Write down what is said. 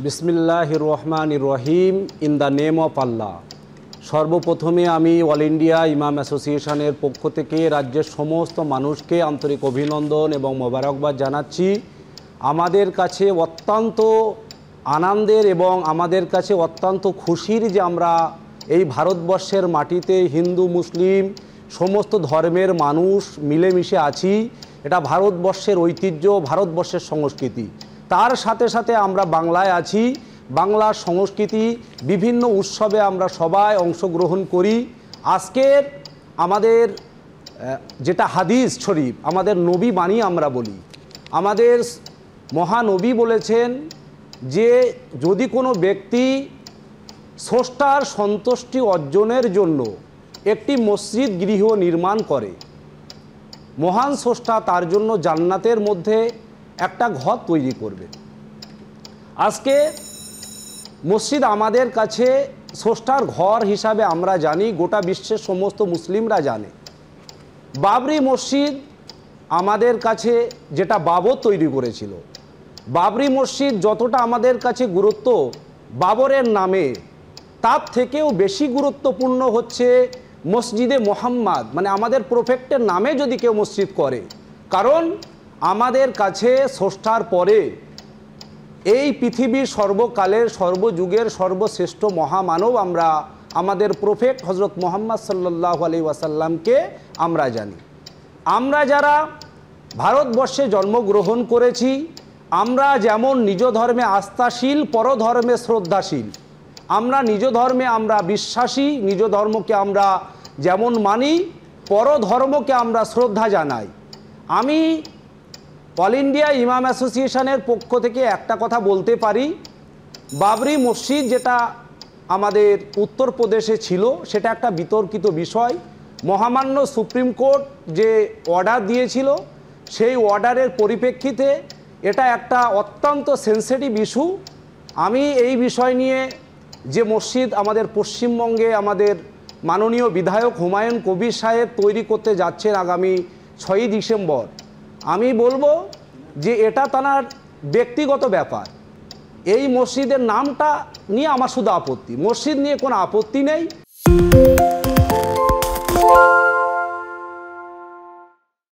বিসমিল্লাহির রহমানির রহিম। In the name of আল্লাহ। সর্বপ্রথমে আমি অল ইন্ডিয়া ইমাম অ্যাসোসিয়েশনের পক্ষ থেকে রাজ্যের সমস্ত মানুষকে আন্তরিক অভিনন্দন এবং মোবারকবাদ জানাচ্ছি। আমাদের কাছে অত্যন্ত আনন্দের এবং আমাদের কাছে অত্যন্ত খুশির যে আমরা এই ভারতবর্ষের মাটিতে হিন্দু মুসলিম সমস্ত ধর্মের মানুষ মিলেমিশে আছি। এটা ভারতবর্ষের ঐতিহ্য, ভারতবর্ষের সংস্কৃতি। তার সাথে সাথে আমরা বাংলায় আছি, বাংলার সংস্কৃতি, বিভিন্ন উৎসবে আমরা সবাই অংশগ্রহণ করি। আজকের আমাদের যেটা হাদিস শরীফ, আমাদের নবী বাণী আমরা বলি, আমাদের মহানবী বলেছেন যে যদি কোনো ব্যক্তি স্রষ্টার সন্তুষ্টি অর্জনের জন্য একটি মসজিদ গৃহ নির্মাণ করে, মহান স্রষ্টা তার জন্য জান্নাতের মধ্যে একটা ঘর তৈরি করবে। আজকে মসজিদ আমাদের কাছে স্রষ্টার ঘর হিসাবে আমরা জানি, গোটা বিশ্বের সমস্ত মুসলিমরা জানে। বাবরি মসজিদ আমাদের কাছে যেটা বাবর তৈরি করেছিল, বাবরি মসজিদ যতটা আমাদের কাছে গুরুত্ব বাবরের নামে, তার থেকেও বেশি গুরুত্বপূর্ণ হচ্ছে মসজিদে মোহাম্মদ, মানে আমাদের প্রফেক্টের নামে যদি কেউ মসজিদ করে। কারণ আমাদের কাছে স্রষ্টার পরে এই পৃথিবীর সর্বকালের সর্বযুগের সর্বশ্রেষ্ঠ মহামানব আমরা আমাদের প্রফেক্ট হজরত মুহাম্মদ সাল্লাল্লাহু আলাইহি ওয়াসাল্লামকে আমরা জানি। আমরা যারা ভারতবর্ষে জন্মগ্রহণ করেছি, আমরা যেমন নিজ ধর্মে আস্থাশীল, পরধর্মে শ্রদ্ধাশীল। আমরা নিজ ধর্মে আমরা বিশ্বাসী, নিজ ধর্মকে আমরা যেমন মানি, পরধর্মকে আমরা শ্রদ্ধা জানাই। আমি অল ইন্ডিয়া ইমাম অ্যাসোসিয়েশনের পক্ষ থেকে একটা কথা বলতে পারি, বাবরি মসজিদ যেটা আমাদের উত্তরপ্রদেশে ছিল সেটা একটা বিতর্কিত বিষয়। মহামান্য সুপ্রিম কোর্ট যে অর্ডার দিয়েছিল, সেই অর্ডারের পরিপ্রেক্ষিতে এটা একটা অত্যন্ত সেন্সিটিভ ইস্যু। আমি এই বিষয় নিয়ে যে মসজিদ আমাদের পশ্চিমবঙ্গে আমাদের মাননীয় বিধায়ক হুমায়ুন কবির সাহেব তৈরি করতে যাচ্ছেন আগামী 6ই ডিসেম্বর, আমি বলবো যে এটা তার ব্যক্তিগত ব্যাপার। এই মসজিদের নামটা নিয়ে আমার শুধু আপত্তি, মসজিদ নিয়ে কোনো আপত্তি নেই।